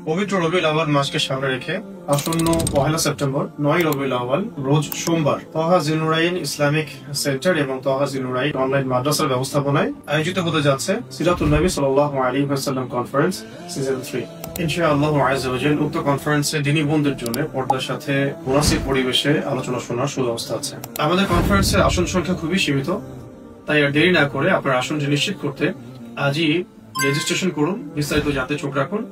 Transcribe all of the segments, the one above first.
পবিত্র রবিউল আউয়াল মাসকে সামনে রেখে আসন্ন 1 সেপ্টেম্বর 9 রবিউল আউয়াল রোজ সোমবার তহা জিলনুরাইন ইসলামিক সেন্টার এবং তহা জিলনুরাইন অনলাইন মাদ্রাসার ব্যবস্থাপনায় আয়োজিত হতে যাচ্ছে সিরাতুন নবী সাল্লাল্লাহু আলাইহি ওয়াসাল্লাম কনফারেন্স সিজন 3। ইনশাআল্লাহু আযজা ওয়া জাল উক্ত কনফারেন্সে দ্বীনী বোনদের জন্য পর্দার সাথে মুনাসিব পরিবেশে আলোচনা শোনার সুব্যবস্থা আছে। আমাদের কনফারেন্সের আসন সংখ্যা খুবই সীমিত, তাই আর দেরি না করে আপনার আসনটি নিশ্চিত করতে আজই রেজিস্ট্রেশন করুন। বিস্তারিত জানতে চোখ রাখুন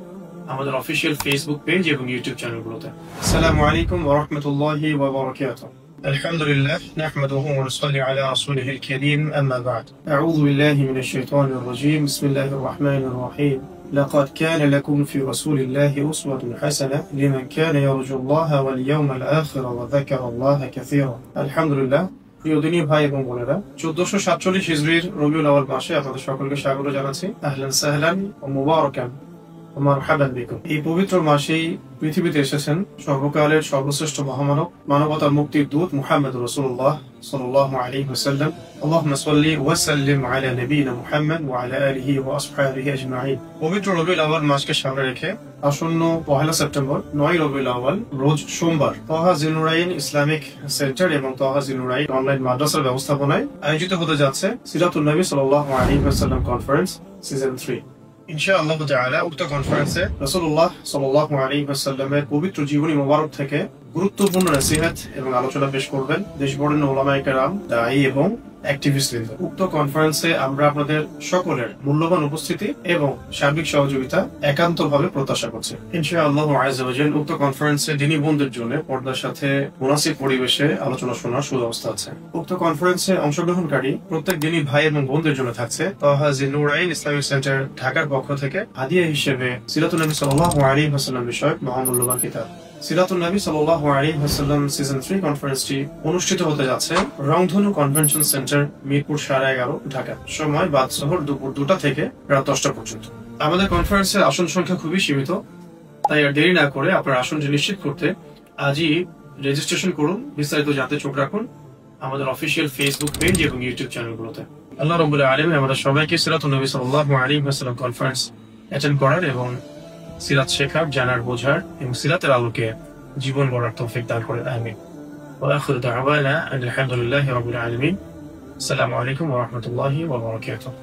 আমাদের অফিশিয়াল ফেসবুক পেজ এবং ইউটিউব চ্যানেলগুলোতে। আসসালামু আলাইকুম ওয়া রাহমাতুল্লাহি ওয়া বারাকাতুহু। আলহামদুলিল্লাহ নাহমাদুহু ওয়া নুসাল্লি আলা রাসূলিহিল কারীম, আম্মা বা'দ। আউযু বিল্লাহি মিনাশ শাইতানির রাজীম। বিসমিল্লাহির রাহমানির রাহিম। لقد كان لكم في رسول الله أسوة حسنة لمن كان يرجو الله واليوم الآخر وذكر الله كثيرا। আলহামদুলিল্লাহ। প্রিয় দিনী ভাই এবং বোনেরা, 1447 হিজরির রবিউল আউয়াল মাসে আপনাদের সকলকে স্বাগত জানাচ্ছি। আহলান সাহলান ওয়া মুবারাকান ওয়া মারহাবান বিকুম। এই পবিত্র মাসেই পৃথিবীতে এসেছেন সর্বকালের সর্বশ্রেষ্ঠ মহামানব, মানবতার মুক্তির দূত মুহাম্মদ রাসূলুল্লাহ সাল্লাল্লাহু আলাইহি ওয়াসাল্লাম। আল্লাহুম্মা সাল্লি ওয়া সাল্লিম আলা নবিয়িনা মুহাম্মদ ওয়া আলা আলিহি ওয়া আসহাবিহি আজমাইন। পবিত্র রবিউল আউয়াল মাসকে সামনে রেখে আসন্ন 1 সেপ্টেম্বর 9 রবিউল আউয়াল রোজ সোমবার তহা জিলনুরাইন ইসলামিক সেন্টার এবং তহা জিলনুরাইন অনলাইন মাদ্রাসার ব্যবস্থাপনায় আয়োজিত হতে যাচ্ছে সিরাতুন নবী সাল্লাল্লাহু আলাইহি ওয়াসাল্লাম কনফারেন্স সিজন 3। ইনশাআল্লাহ তাআলা উক্ত কনফারেন্সে রাসূলুল্লাহ সাল্লাল্লাহু আলাইহি ওয়াসাল্লামের পবিত্র জীবনী মোবারক থেকে গুরুত্বপূর্ণ নসিহত এবং আলোচনা পেশ করবেন দেশবরেণ্য উলামায়ে কেরাম, দাঈ এবং অ্যাক্টিভিস্টবৃন্দ। উক্ত কনফারেন্সে আমরা আপনাদের সকলের মূল্যবান উপস্থিতি এবং সার্বিক সহযোগিতা একান্তভাবে প্রত্যাশা করছি। ইনশাআল্লাহু আযজা ওয়া জাল উক্ত কনফারেন্সে দ্বীনী বোনদের জন্য পর্দার সাথে মুনাসিব পরিবেশে আলোচনা শোনার সুব্যবস্থা আছে। উক্ত কনফারেন্সে অংশগ্রহণকারী প্রত্যেক দ্বীনী ভাই এবং বোনদের জন্য থাকছে তহা জিলনুরাইন ইসলামিক সেন্টার ঢাকার পক্ষ থেকে হাদিয়া হিসেবে সিরাতুন নবী সাল্লাল্লাহু আলাইহি ওয়াসাল্লাম বিষয়ক মহামূল্যবান কিতাব। সিরাতুন নবী সাল্লাল্লাহু আলাইহি ওয়াসাল্লাম সিজন 3 কনফারেন্সটি অনুষ্ঠিত হতে যাচ্ছে রংধনু কনভেনশন সেন্টার, মিরপুর 11.5, ঢাকা। সময় বাদ-জোহর দুপুর 2টা থেকে রাত 10টা পর্যন্ত। আমাদের কনফারেন্সের আসন সংখ্যা খুবই সীমিত, তাই আর দেরি না করে আপনার আসনটি নিশ্চিত করতে আজই রেজিস্ট্রেশন করুন। বিস্তারিত জানতে চোখ রাখুন আমাদের অফিশিয়াল ফেসবুক পেজ এবং ইউটিউব চ্যানেলগুলোতে। আল্লাহ রাব্বুল আলামিন আমাদের সবাইকে সিরাতুন নবী সাল্লাল্লাহু আলাইহি ওয়াসাল্লাম কনফারেন্স অ্যাটেন্ড করার এবং সিরাত শেখার, জানার, বোঝার এবং সিরাতের আলোকে জীবন গড়ার তৌফিক দান করেন। আমিন। ওয়া আখিরু দাওয়ানা আলহামদুলিল্লাহি রাব্বিল আলামিন। আসসালামু আলাইকুম ওয়া রাহমাতুল্লাহি ওয়া বারাকাতুহু।